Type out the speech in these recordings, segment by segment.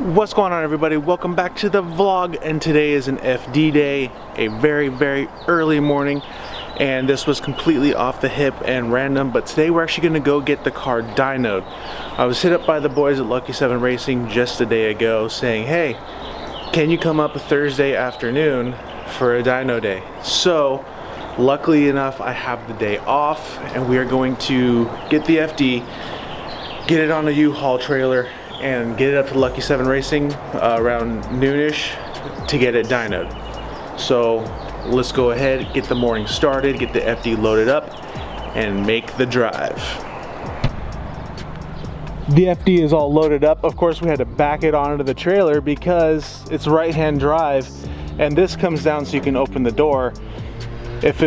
What's going on, everybody? Welcome back to the vlog, and today is an FD day, a very early morning, and this was completely off the hip and random, but today we're actually going to go get the car dynoed. I was hit up by the boys at RX-7 Racing just a day ago saying, hey, can you come up a Thursday afternoon for a dyno day? So luckily enough, I have the day off, and we are going to get the FD, get it on a U-Haul trailer, and get it up to RX-7 Racing around noonish to get it dynoed. So let's go ahead, get the morning started, get the FD loaded up, and make the drive. The FD is all loaded up. Of course, we had to back it onto the trailer because it's right-hand drive, and this comes down so you can open the door. If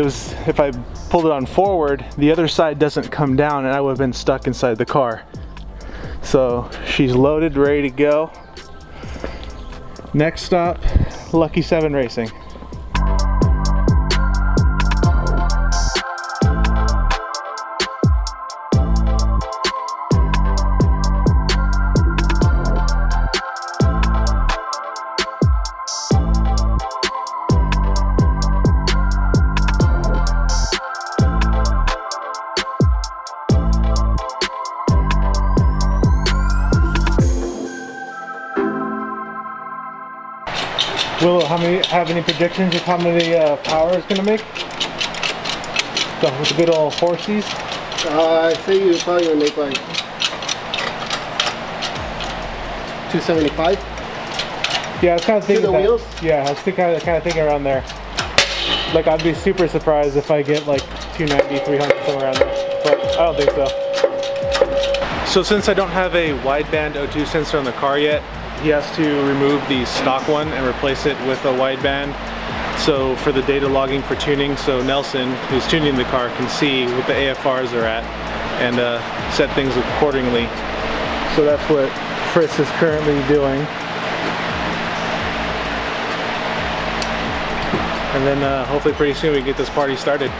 I pulled it on forward, the other side doesn't come down, and I would have been stuck inside the car. So she's loaded, ready to go. Next stop, RX-7 Racing. Will it have any predictions of how many power it's going to make? With the good old horsies? I say you're probably going to make like 275. Yeah, I was kind of thinking to the wheels? Yeah, I was kind of thinking around there. Like, I'd be super surprised if I get like 290, 300, somewhere around there. But I don't think so. So since I don't have a wideband O2 sensor on the car yet, he has to remove the stock one and replace it with a wideband. So for the data logging for tuning, so Nelson, who's tuning the car, can see what the AFRs are at and set things accordingly. So that's what Chris is currently doing. And then hopefully pretty soon we can get this party started.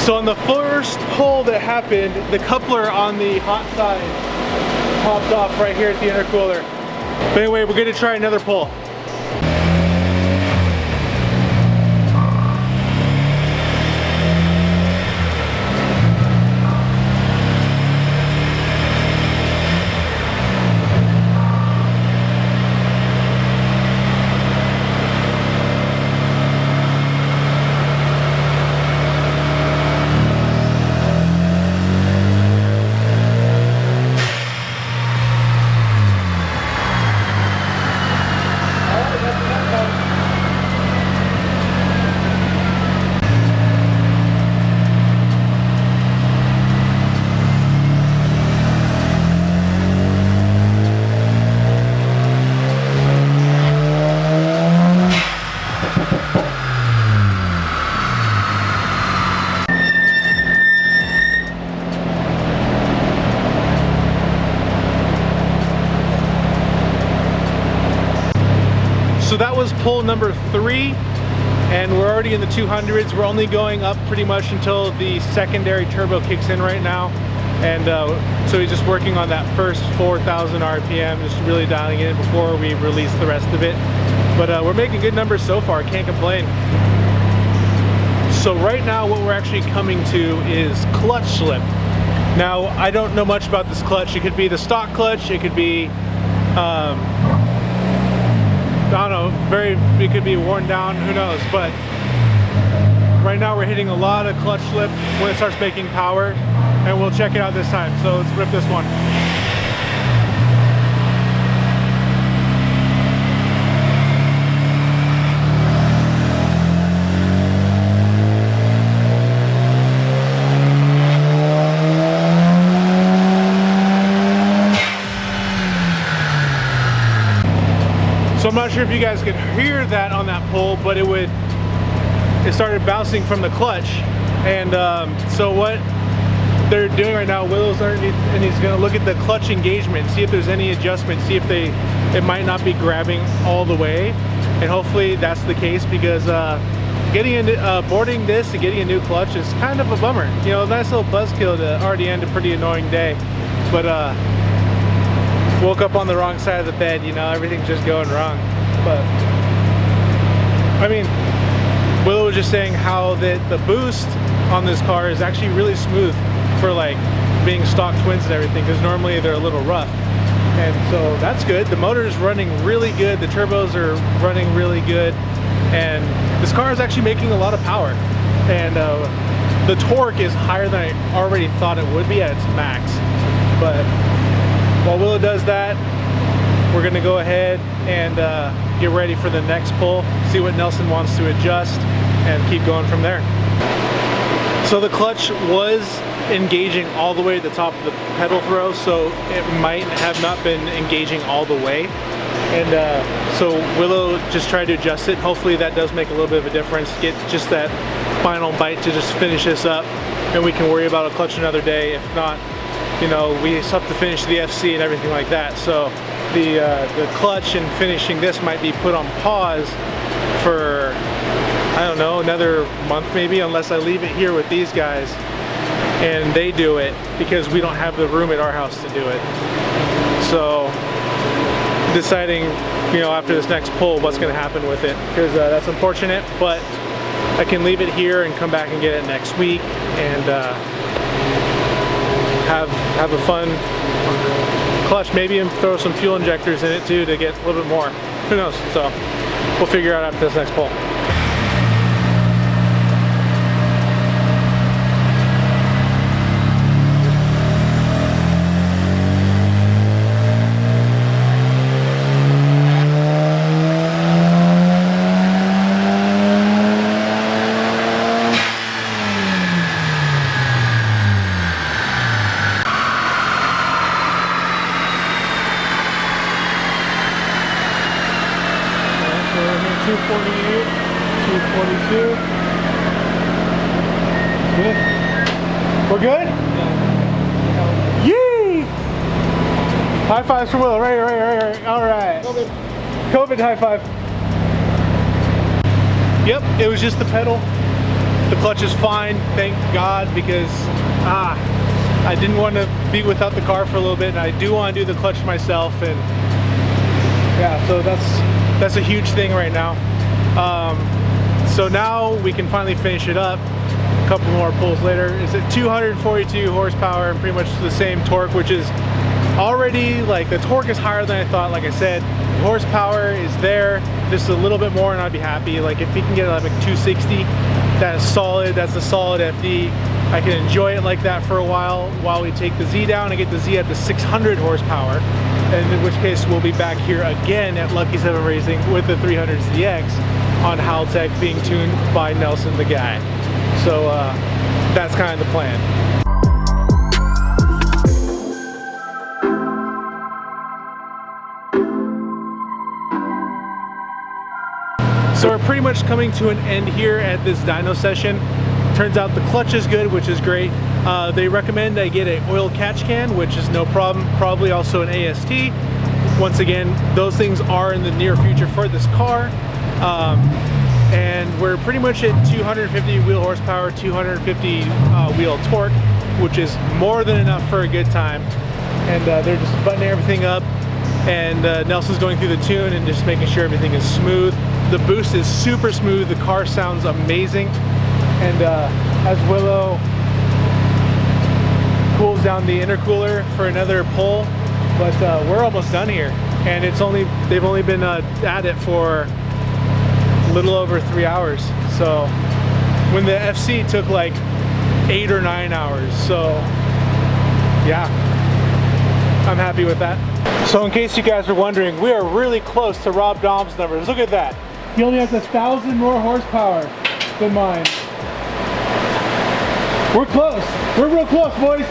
So on the first pull that happened, the coupler on the hot side popped off right here at the intercooler. But anyway, we're gonna try another pull. So that was pull number 3, and we're already in the 200s. We're only going up pretty much until the secondary turbo kicks in right now. And so he's just working on that first 4,000 RPM, just really dialing it in before we release the rest of it. But we're making good numbers so far, can't complain. So right now what we're actually coming to is clutch slip. Now I don't know much about this clutch. It could be the stock clutch, it could be, I don't know, it could be worn down, who knows. But right now we're hitting a lot of clutch slip when it starts making power, and we'll check it out this time. So let's rip this one. So I'm not sure if you guys could hear that on that pull, but it started bouncing from the clutch. And so what they're doing right now, Willow's underneath, and he's gonna look at the clutch engagement, see if there's any adjustment, see if it might not be grabbing all the way. And hopefully that's the case, because boarding this and getting a new clutch is kind of a bummer. You know, a nice little buzzkill to already end a pretty annoying day. But woke up on the wrong side of the bed, you know, everything's just going wrong. But I mean, Willow was just saying how the boost on this car is actually really smooth for like being stock twins and everything, because normally they're a little rough. And so that's good. The motor is running really good, the turbos are running really good, and this car is actually making a lot of power. And the torque is higher than I already thought it would be at its max. But while Willow does that, we're gonna go ahead and get ready for the next pull, see what Nelson wants to adjust, and keep going from there. So the clutch was engaging all the way to the top of the pedal throw, so it might have not been engaging all the way. And so Willow just tried to adjust it. Hopefully that does make a little bit of a difference, get just that final bite to just finish this up, and we can worry about a clutch another day. If not, you know, we still have to finish the FC and everything like that. So the clutch and finishing this might be put on pause for, I don't know, another month maybe, unless I leave it here with these guys and they do it, because we don't have the room at our house to do it. So deciding, you know, after this next pull what's going to happen with it, because that's unfortunate, but I can leave it here and come back and get it next week and have a fun clutch, maybe, and throw some fuel injectors in it too to get a little bit more. Who knows? So we'll figure out after this next pull. Good. We're good? Yeah. Yee! High fives for Will. Right. All right. COVID high five. Yep, it was just the pedal. The clutch is fine, thank God, because I didn't want to be without the car for a little bit, and I do want to do the clutch myself, and yeah, so that's a huge thing right now. So now we can finally finish it up. A couple more pulls later. It's at 242 horsepower and pretty much the same torque, which is already, like, the torque is higher than I thought. Like I said, the horsepower is there, just a little bit more and I'd be happy. Like, if we can get it like 260, that's solid. That's a solid FD. I can enjoy it like that for a while we take the Z down and get the Z at the 600 horsepower, and in which case we'll be back here again at Lucky 7 Racing with the 300ZX on Haltech, being tuned by Nelson the guy. So that's kind of the plan. So we're pretty much coming to an end here at this dyno session. Turns out the clutch is good, which is great. They recommend I get an oil catch can, which is no problem. Probably also an AST. once again, those things are in the near future for this car. And we're pretty much at 250 wheel horsepower, 250 wheel torque, which is more than enough for a good time. And they're just buttoning everything up, and Nelson's going through the tune and just making sure everything is smooth. The boost is super smooth, the car sounds amazing. And as Willow cools down the intercooler for another pull, but we're almost done here. And they've only been at it for a little over 3 hours. So when the FC took like 8 or 9 hours. So yeah, I'm happy with that. So in case you guys were wondering, we are really close to Rob Dom's numbers. Look at that. He only has 1,000 more horsepower than mine. We're close. We're real close, boys.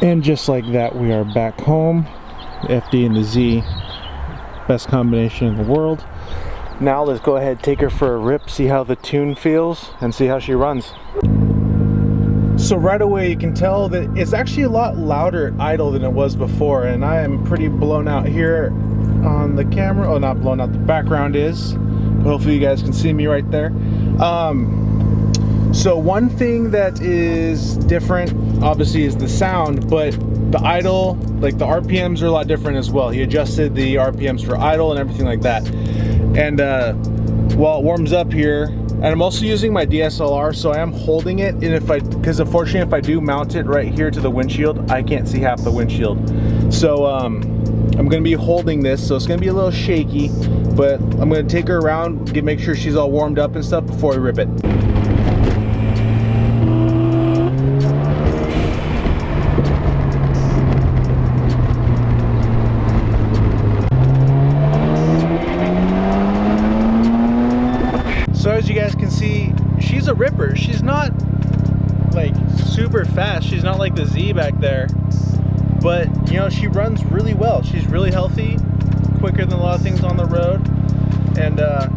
And just like that, we are back home. The FD and the Z, best combination in the world. Now let's go ahead, take her for a rip, see how the tune feels, and see how she runs. So right away you can tell that it's actually a lot louder at idle than it was before, and I am pretty blown out here on the camera. Oh, not blown out, the background is, but hopefully you guys can see me right there. So one thing that is different obviously is the sound, but the idle, like the RPMs are a lot different as well. He adjusted the RPMs for idle and everything like that. And while it warms up here, and I'm also using my DSLR, so I am holding it, and because unfortunately if I do mount it right here to the windshield, I can't see half the windshield. So I'm gonna be holding this, so it's gonna be a little shaky, but I'm gonna take her around, make sure she's all warmed up and stuff before I rip it. So as you guys can see, she's a ripper. She's not like super fast. She's not like the Z back there, but you know, she runs really well. She's really healthy, quicker than a lot of things on the road, and a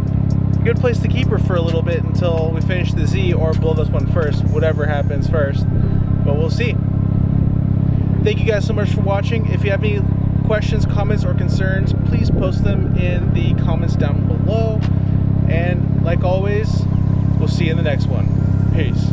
good place to keep her for a little bit until we finish the Z or blow this one first, whatever happens first, but we'll see. Thank you guys so much for watching. If you have any questions, comments, or concerns, please post them in the comments down below. And like always, we'll see you in the next one. Peace.